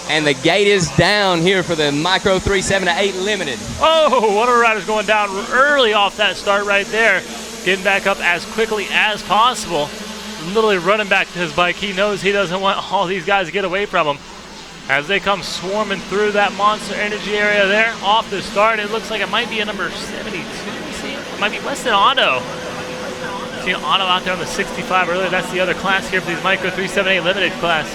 And the gate is down here for the Micro 378 Limited. Oh, one of the riders going down early off that start right there. Getting back up as quickly as possible. Literally running back to his bike. He knows he doesn't want all these guys to get away from him. As they come swarming through that Monster Energy area there, off the start, it looks like it might be a number 72. See, it might be Weston Otto. Seen Otto out there on the 65 earlier. That's the other class here for these Micro 378 Limited class.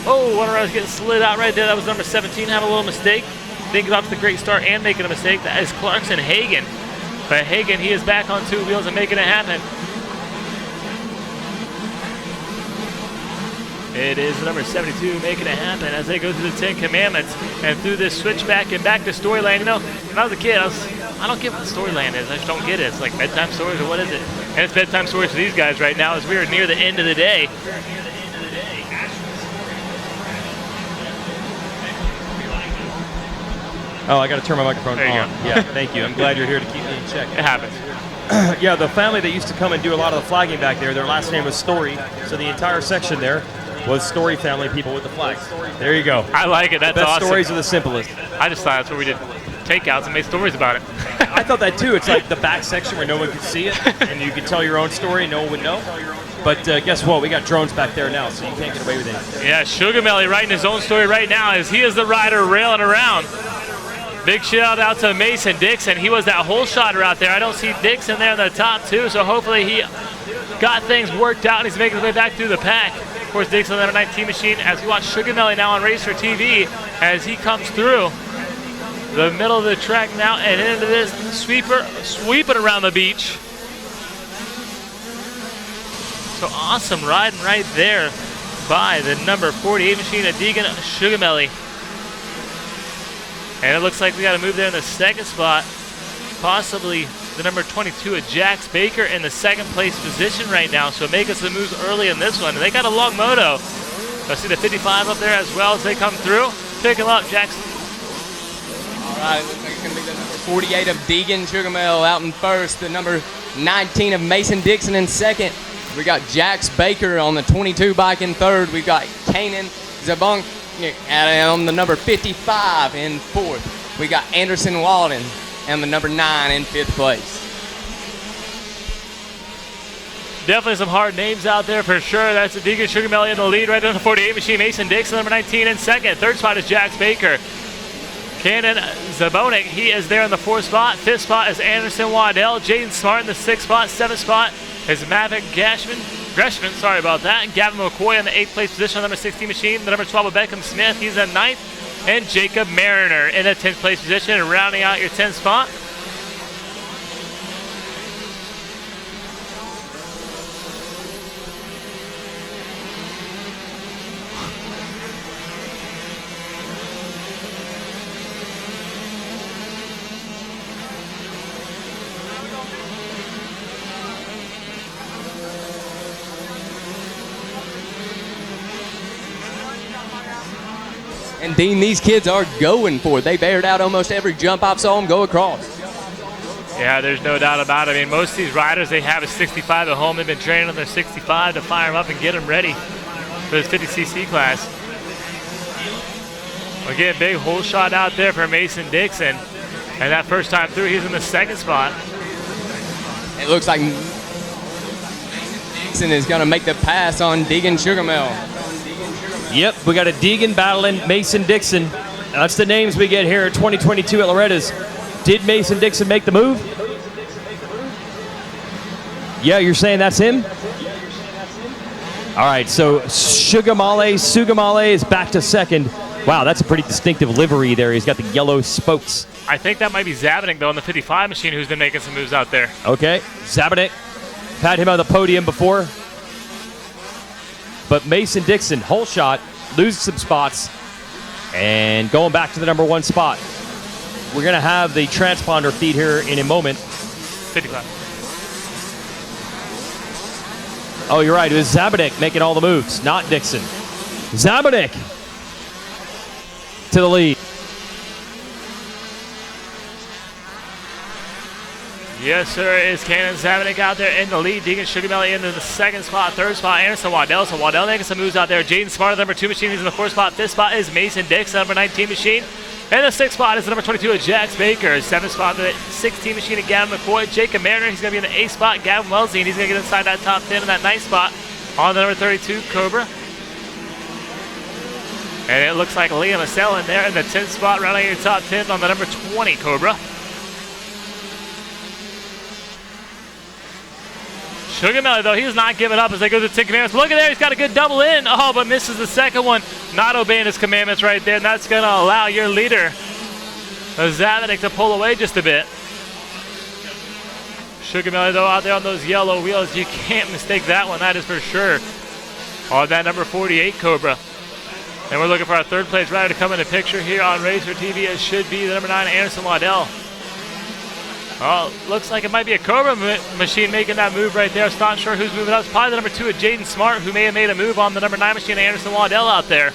Oh, one of us getting slid out right there. That was number 17, having a little mistake. Thinking about the great start and making a mistake. That is Clarkson Hagen. But Hagen, he is back on two wheels and making it happen. It is number 72 making it happen as they go through the 10 Commandments and through this switchback and back to Storyland. You know, when I was a kid, I don't get what Storyland is. I just don't get it. It's like bedtime stories or what is it? And it's bedtime stories for these guys right now as we are near the end of the day. Oh, I got to turn my microphone there you on. Go. Yeah, thank you. I'm glad you're here to keep me in check. It happens. Yeah, the family that used to come and do a lot of the flagging back there, their last name was Story, so the entire section there was Story family people with the flags. There you go. I like it. That's the best awesome. Stories are the simplest. I just thought that's where we did takeouts and made stories about it. I thought that too. It's like the back section where no one could see it, and you could tell your own story and no one would know. But guess what? We got drones back there now, so you can't get away with it. Yeah, Sugar Melly writing his own story right now as he is the rider railing around. Big shout out to Mason Dixon. He was that whole shotter out there. I don't see Dixon there in the top two, so hopefully he got things worked out and he's making his way back through the pack. Of course, Dixon, number 19 machine, as we watch Sugar Melly now on Racer TV as he comes through the middle of the track now and into this sweeping around the beach. So awesome riding right there by the number 48 machine at Deegan Sugar Melly. And it looks like we got to move there in the second spot. Possibly the number 22 at Jax Baker in the second place position right now. So making some moves early in this one. And they got a long moto. I see the 55 up there as well as they come through. Pick him up, Jax. All right, looks like it's going to be the number 48 of Deegan Sugarmill out in first. The number 19 of Mason Dixon in second. We got Jax Baker on the 22 bike in third. We've got Kanan Zabong on the number 55 in fourth. We got Anderson Walden and the number 9 in fifth place. Definitely some hard names out there for sure. That's Deegan Sugar Melly in the lead right on the 48 machine. Mason Dixon, number 19 in second. Third spot is Jax Baker. Cannon Zabonik, he is there in the fourth spot. Fifth spot is Anderson Waddell. Jaden Smart in the sixth spot. Seventh spot is Mavic Greshman, sorry about that. Gavin McCoy in the 8th place position on the number 16 machine. The number 12 of Beckham Smith, he's in 9th. And Jacob Mariner in the 10th place position and rounding out your 10th spot. And Dean, these kids are going for it. They've aired out almost every jump I've saw them go across. Yeah, there's no doubt about it. I mean, most of these riders, they have a 65 at home. They've been training on their 65 to fire them up and get them ready for this 50cc class. Again, big hole shot out there for Mason Dixon. And that first time through, he's in the second spot. It looks like Mason Dixon is going to make the pass on Deegan Sugarmill. Yep, we got a Deegan battling Mason Dixon. That's the names we get here at 2022 at Loretta's. Did Mason Dixon make the move? Yeah, you're saying that's him? All right, so Sugamale is back to second. Wow, that's a pretty distinctive livery there. He's got the yellow spokes. I think that might be Zabanik, though, on the 55 machine, who's been making some moves out there. Okay, Zabanik. Had him on the podium before. But Mason Dixon, whole shot, loses some spots, and going back to the number 1 spot. We're going to have the transponder feed here in a moment. 55. Oh, you're right. It was Zabanik making all the moves, not Dixon. Zabanik to the lead. Yes, sir. Is Cannon Zamenik out there in the lead. Deegan Sugarmelly into the second spot. Third spot, Anderson Waddell. So Waddell making some moves out there. Jaden Smart, the number 2 machine. He's in the 4th spot. 5th spot is Mason Dix, the number 19 machine. And the 6th spot is the number 22 of Jax Baker. 7th spot, the 16 machine of Gavin McCoy. Jacob Mariner, he's going to be in the 8th spot. Gavin Wellesley, and he's going to get inside that top 10 in that 9th spot on the number 32 Cobra. And it looks like Liam Assell in there in the 10th spot, rounding your top 10 on the number 20 Cobra. Sugarmelly, though, he's not giving up as they go to the 10 commandments. Look at there, he's got a good double in. Oh, but misses the second one. Not obeying his commandments right there, and that's going to allow your leader, Zamenik, to pull away just a bit. Sugarmelly, though, out there on those yellow wheels. You can't mistake that one, that is for sure. On that number 48 Cobra. And we're looking for our 3rd place rider to come into picture here on Racer TV. It should be the number 9, Anderson Waddell. Oh, looks like it might be a Cobra machine making that move right there. It's not sure who's moving up. It's probably the number 2 of Jaden Smart, who may have made a move on the number 9 machine, Anderson Waddell, out there.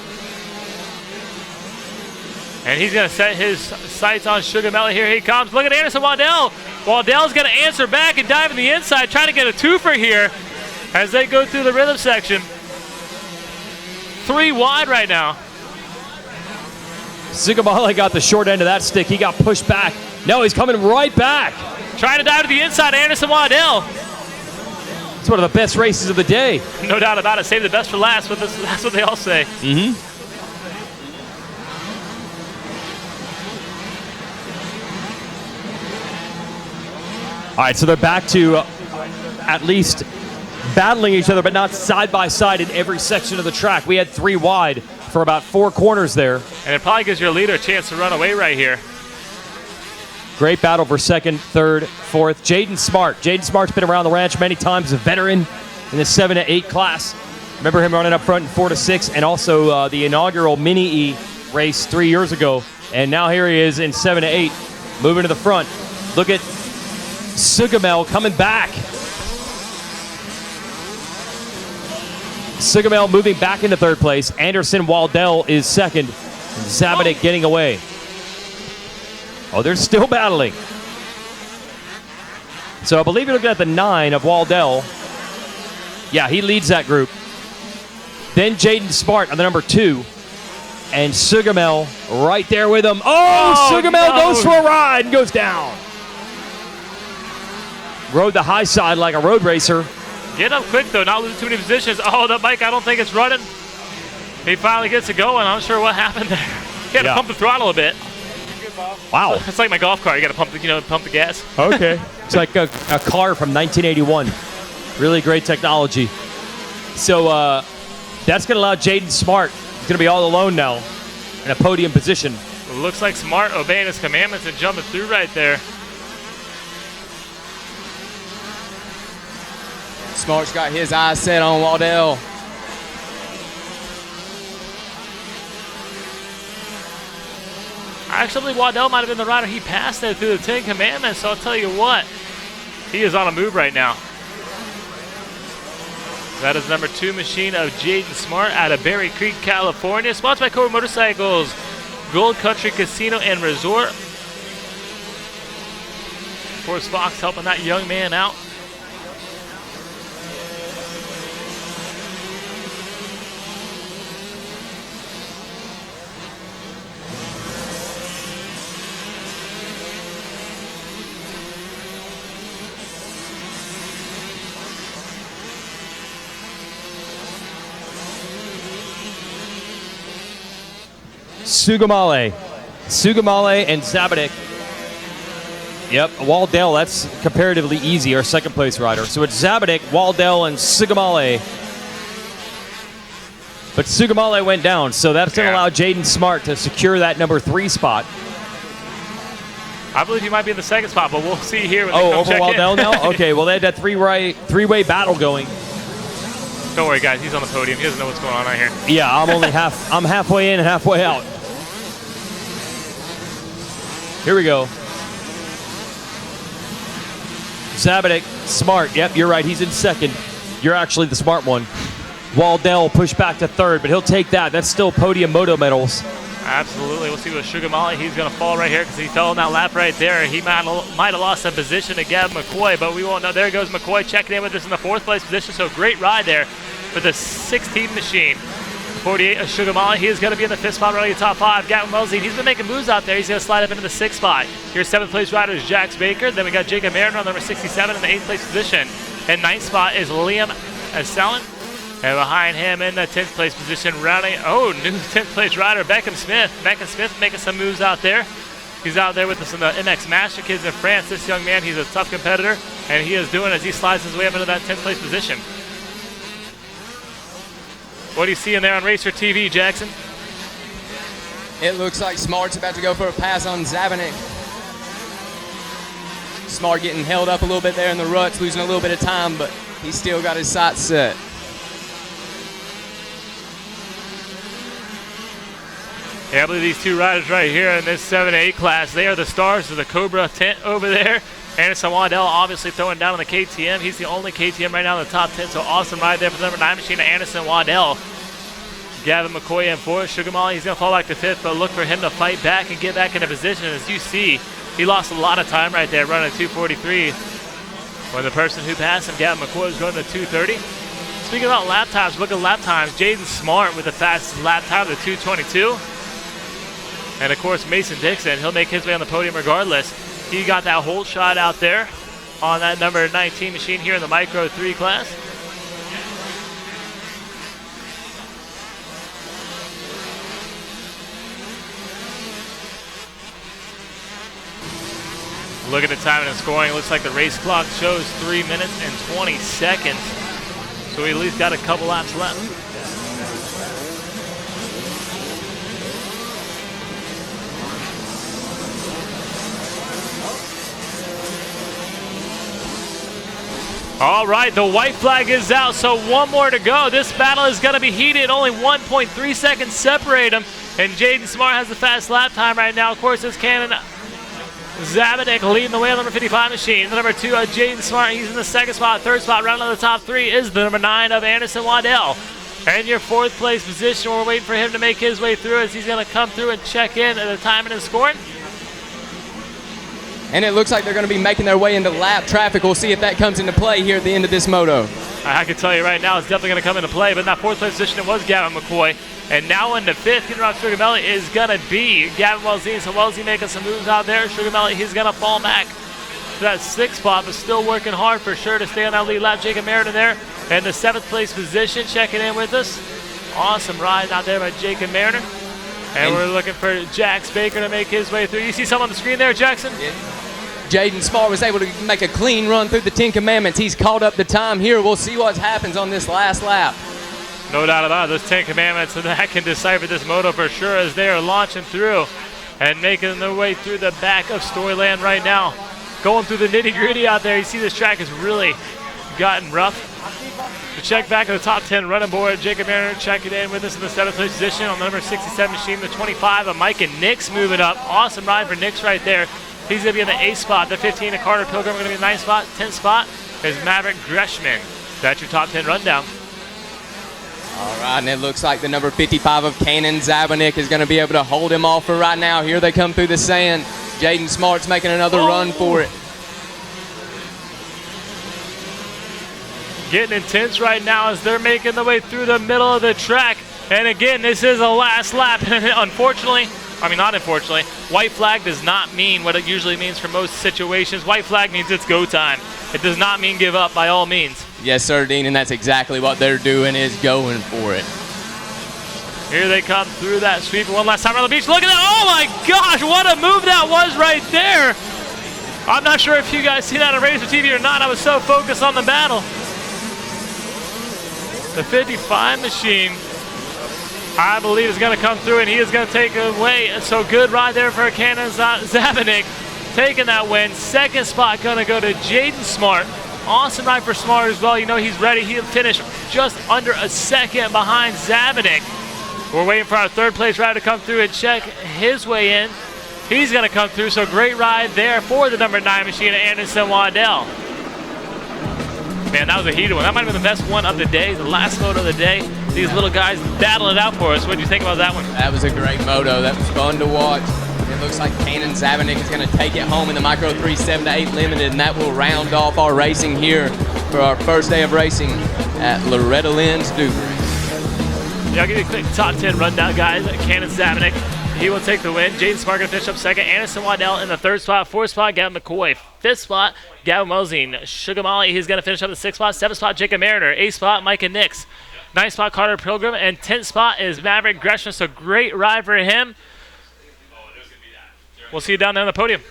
And he's going to set his sights on Sugarmelly. Here he comes. Look at Anderson Waddell. Waddell's going to answer back and dive in the inside, trying to get a twofer here as they go through the rhythm section. 3 wide right now. Sugamale got the short end of that stick. He got pushed back. No, he's coming right back. Trying to dive to the inside, Anderson Waddell. It's one of the best races of the day. No doubt about it. Save the best for last. That's what they all say. Mm-hmm. All right, so they're back to at least battling each other, but not side by side in every section of the track. We had 3 wide for about 4 corners there. And it probably gives your leader a chance to run away right here. Great battle for 2nd, 3rd, 4th. Jaden Smart. Jaden Smart's been around the ranch many times, a veteran in the 7 to 8 class. Remember him running up front in 4 to 6, and also the inaugural Mini-E race 3 years ago. And now here he is in 7 to 8, moving to the front. Look at Sugamel coming back. Sugamel moving back into 3rd place. Anderson Waddell is 2nd. Zamenik getting away. Oh, they're still battling. So I believe you're looking at the 9 of Waddell. Yeah, he leads that group. Then Jaden Smart on the number 2. And Sugamel right there with him. Oh, Sugamel goes for a ride and goes down. Rode the high side like a road racer. Get up quick, though, not losing too many positions. Oh, the bike, I don't think it's running. He finally gets it going. I'm not sure what happened there. He had to pump the throttle a bit. Wow. It's like my golf car. You got to pump the gas. Okay. It's like a car from 1981. Really great technology. So that's going to allow Jaden Smart. He's going to be all alone now in a podium position. It looks like Smart obeying his commandments and jumping through right there. Smart's got his eyes set on Waddell. I actually believe Waddell might have been the rider. He passed that through the 10 commandments, so I'll tell you what. He is on a move right now. That is number 2 machine of Jaden Smart out of Berry Creek, California. Sponsored by Cobra Motorcycles, Gold Country Casino and Resort. Forrest Fox helping that young man out. Sugamale and Zamenik. Yep, Waddell, that's comparatively easy, our 2nd place rider. So it's Zamenik, Waddell, and Sugamale. But Sugamale went down, so that's going to allow Jaden Smart to secure that number 3 spot. I believe he might be in the 2nd spot, but we'll see here when they come over check Waddell in. now? Okay, well, they had that three-way battle going. Don't worry, guys. He's on the podium. He doesn't know what's going on out here. Yeah, I'm halfway in and halfway out. Here we go. Zamenik, Smart. Yep, you're right. He's in 2nd. You're actually the smart one. Waddell pushed back to 3rd, but he'll take that. That's still podium moto medals. Absolutely. We'll see with Sugar Molly. He's going to fall right here because he fell in that lap right there. He might have lost a position to Gavin McCoy, but we won't know. There goes McCoy checking in with us in the 4th place position. So great ride there with the 16 machine. 48 of Sugar Molly. He is going to be in the 5th spot, running the top 5. Gavin Wellesley, he's been making moves out there. He's going to slide up into the 6th spot. Here's 7th place rider is Jax Baker. Then we got Jacob Mariner on number 67 in the 8th place position. And 9th spot is Liam Asselin. And behind him in the 10th place position, rounding, new 10th place rider, Beckham Smith. Beckham Smith making some moves out there. He's out there with us in the MX Master Kids in France. This young man, he's a tough competitor, and he is doing as he slides his way up into that 10th place position. What do you see in there on Racer TV, Jackson? It looks like Smart's about to go for a pass on Zabanek. Smart getting held up a little bit there in the ruts, losing a little bit of time, but he's still got his sights set. Yeah, I believe these two riders right here in this 7-8 class, they are the stars of the Cobra tent over there. Anderson Waddell obviously throwing down on the KTM. He's the only KTM right now in the top 10, so awesome ride there for the number 9 machine, Anderson Waddell. Gavin McCoy in 4th. Sugar Molly, he's going to fall back to 5th, but look for him to fight back and get back into position. As you see, he lost a lot of time right there running 2:43. When the person who passed him, Gavin McCoy, was going to 2:30. Speaking about lap times, look at lap times. Jaden Smart with the fastest lap time, the 2:22. And of course, Mason Dixon, he'll make his way on the podium regardless. He got that whole shot out there on that number 19 machine here in the Micro 3 class. Look at the time and scoring. It looks like the race clock shows 3 minutes and 20 seconds. So we at least got a couple laps left. All right, the white flag is out, so one more to go. This battle is going to be heated. Only 1.3 seconds separate them. And Jaden Smart has the fast lap time right now. Of course, it's Cannon Zabanek leading the way on the number 55 machine. The number 2 of Jaden Smart, he's in the 2nd spot. 3rd spot, round of the top 3 is the number 9 of Anderson Waddell. And your 4th place position, we're waiting for him to make his way through as he's going to come through and check in at the timing and scoring. And it looks like they're going to be making their way into lap traffic. We'll see if that comes into play here at the end of this moto. I can tell you right now, it's definitely going to come into play. But in that 4th place position, it was Gavin McCoy. And now into 5th, getting around Sugar Melly is going to be Gavin Wellesley. So Wellesley making some moves out there. Sugar Melly, he's going to fall back to that 6th spot, but still working hard for sure to stay on that lead lap. Jacob Mariner there in the 7th place position, checking in with us. Awesome ride out there by Jacob Mariner. And we're looking for Jax Baker to make his way through. You see some on the screen there, Jackson? Yeah. Jaden Smart was able to make a clean run through the 10 Commandments. He's caught up the time here. We'll see what happens on this last lap. No doubt about it. Those 10 Commandments, and that can decipher this moto for sure as they are launching through and making their way through the back of Storyland right now. Going through the nitty-gritty out there. You see this track has really gotten rough. To check back at the top 10 running board, Jacob Mariner checking in with us in the 7th place position on the number 67 machine, the 25 of Mike and Nix moving up. Awesome ride for Nix right there. He's going to be in the 8th spot. The 15 of Carter Pilgrim are going to be in the 9th spot. 10th spot is Maverick Greshman. That's your top 10 rundown. All right, and it looks like the number 55 of Cannon Zabanek is going to be able to hold him off for right now. Here they come through the sand. Jaden Smart's making another run for it. Getting intense right now as they're making the way through the middle of the track. And again, this is a last lap. Unfortunately, not unfortunately, white flag does not mean what it usually means for most situations. White flag means it's go time. It does not mean give up by all means. Yes, sir, Dean, and that's exactly what they're doing, is going for it. Here they come through that sweep one last time on the beach. Look at that. Oh my gosh, what a move that was right there. I'm not sure if you guys see that on Racer TV or not. I was so focused on the battle. The 55 machine, I believe, is going to come through, and he is going to take it away. So good ride there for Cannon Zabanek, taking that win. 2nd spot going to go to Jaden Smart. Awesome ride for Smart as well. You know he's ready. He'll finish just under a second behind Zabanek. We're waiting for our 3rd place rider to come through and check his way in. He's going to come through, so great ride there for the number 9 machine, Anderson Waddell. Man, that was a heated one. That might have been the best one of the day, the last moto of the day. these little guys battling it out for us. What do you think about that one? That was a great moto. That was fun to watch. It looks like Cannon Zabanik is going to take it home in the Micro 3 7-8 Limited, and that will round off our racing here for our first day of racing at Loretta Lynn's Dewberry. Yeah, I'll give you a quick top 10 rundown, guys. Cannon Zabanik, he will take the win. Jaden Smart going to finish up second. Anderson Waddell in the third spot. Fourth spot, Gavin McCoy. Fifth spot, Gavin Mosing. Sugar Molly, he's going to finish up the sixth spot. Seventh spot, Jacob Mariner. Eighth spot, Micah Nix. Ninth spot, Carter Pilgrim. And 10th spot is Maverick Gresham. So great ride for him. We'll see you down there on the podium.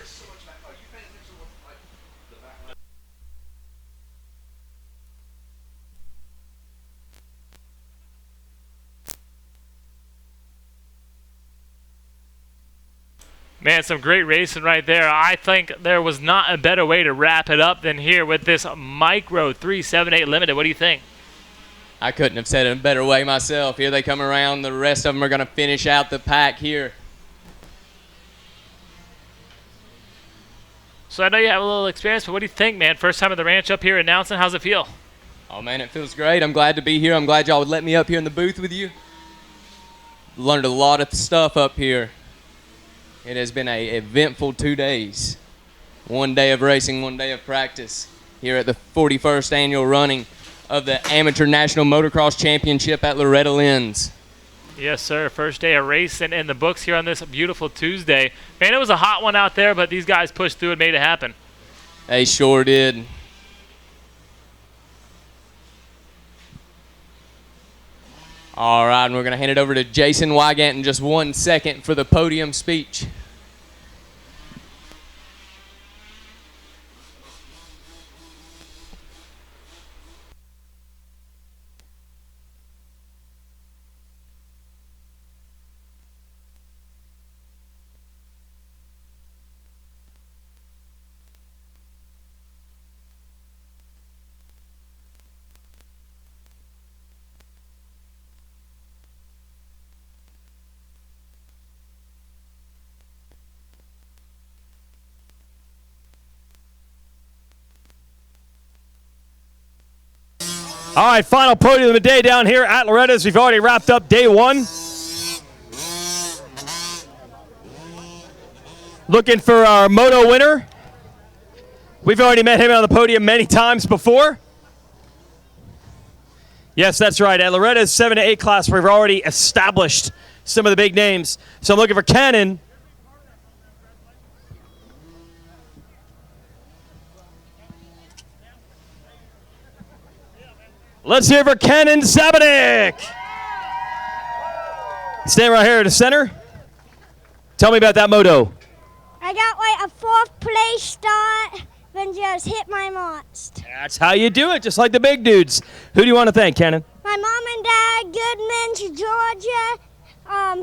Man, some great racing right there. I think there was not a better way to wrap it up than here with this Micro 378 Limited. What do you think? I couldn't have said it in a better way myself. Here they come around. The rest of them are going to finish out the pack here. So I know you have a little experience, but what do you think, man? First time at the ranch up here announcing. How's it feel? Oh, man, it feels great. I'm glad to be here. I'm glad y'all would let me up here in the booth with you. Learned a lot of stuff up here. It has been an eventful 2 days. 1 day of racing, 1 day of practice here at the 41st annual running of the Amateur National Motocross Championship at Loretta Lynn's. Yes, sir. First day of racing in the books here on this beautiful Tuesday. Man, it was a hot one out there, but these guys pushed through and made it happen. They sure did. All right, and we're going to hand it over to Jason Wygant in just 1 second for the podium speech. All right, final podium of the day down here at Loretta's. We've already wrapped up day one. Looking for our Moto winner. We've already met him on the podium many times before. Yes, that's right. At Loretta's 7 to 8 class, we've already established some of the big names. So I'm looking for Cannon. Let's hear for Cannon Zabanik. Stand right here at the center. Tell me about that moto. I got like a 4th place start, then just hit my monster. That's how you do it, just like the big dudes. Who do you want to thank, Cannon? My mom and dad, Goodman, Georgia,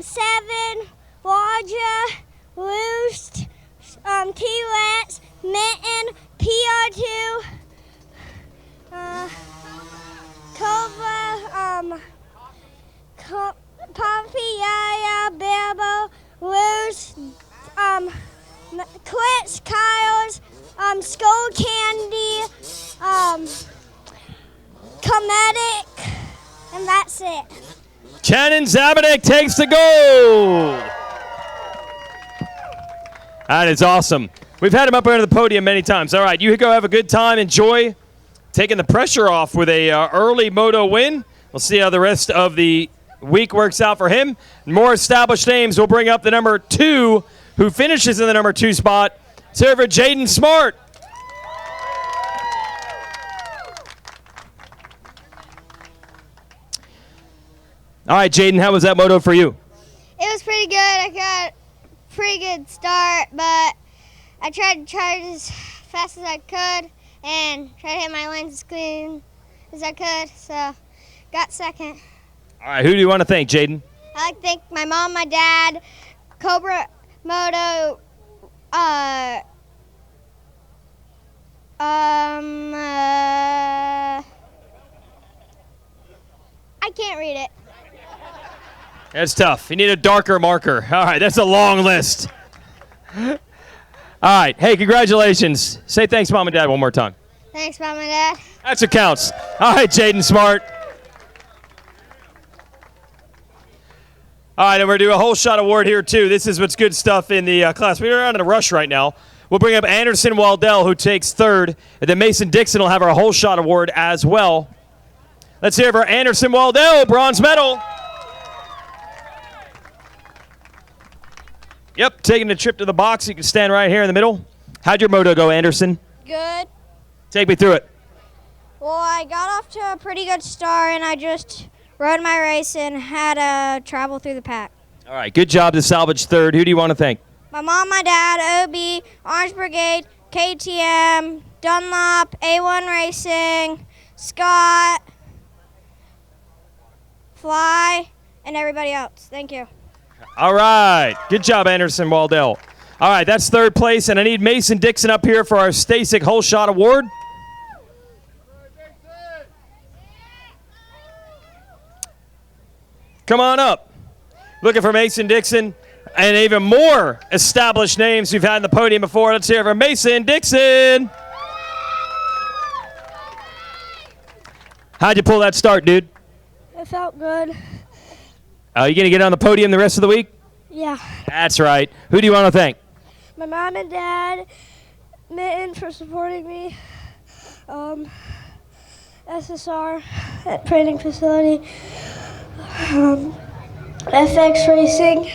7, Georgia, Roost, T-Rex, Mitten, PR2, Cobra, Puffy, Yaya, Bilbo, Roost, Quits, Kyle's, Skull Candy, Cometic, and that's it. Cannon Zabanik takes the gold. That is awesome. We've had him up here on the podium many times. All right, you go have a good time. Enjoy taking the pressure off with a early moto win. We'll see how the rest of the week works out for him. More established names will bring up the number 2, who finishes in the number 2 spot. Server Jaden Smart. All right, Jaden, how was that moto for you? It was pretty good. I got a pretty good start, but I tried as fast as I could and tried to hit my lanes as clean as I could, so got second. All right, who do you want to thank, Jaden? I like to thank my mom, my dad, Cobra Moto, I can't read it. That's tough. You need a darker marker. All right, that's a long list. All right, hey, congratulations. Say thanks, Mom and Dad, one more time. Thanks, Mom and Dad. That's what counts. All right, Jaden Smart. All right, and we're going to do a whole shot award here, too. This is what's good stuff in the class. We're not in a rush right now. We'll bring up Anderson Waldell, who takes third, and then Mason Dixon will have our whole shot award as well. Let's hear it for Anderson Waldell, bronze medal. Yep, taking a trip to the box. You can stand right here in the middle. How'd your moto go, Anderson? Good. Take me through it. Well, I got off to a pretty good start, and I just rode my race and had to travel through the pack. All right, good job to salvage third. Who do you want to thank? My mom, my dad, OB, Orange Brigade, KTM, Dunlop, A1 Racing, Scott, Fly, and everybody else. Thank you. All right. Good job, Anderson Waldell. All right, that's third place, and I need Mason Dixon up here for our Stasic Whole Shot Award. Come on up. Looking for Mason Dixon and even more established names we've had in the podium before. Let's hear it for Mason Dixon. How'd you pull that start, dude? It felt good. Are you going to get on the podium the rest of the week? Yeah. That's right. Who do you want to thank? My mom and dad, Mitten for supporting me, SSR at training facility, FX Racing,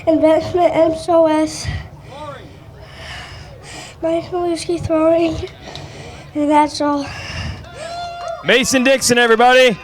Investment MSOS, Mike Maluski throwing, and that's all. Mason Dixon, everybody.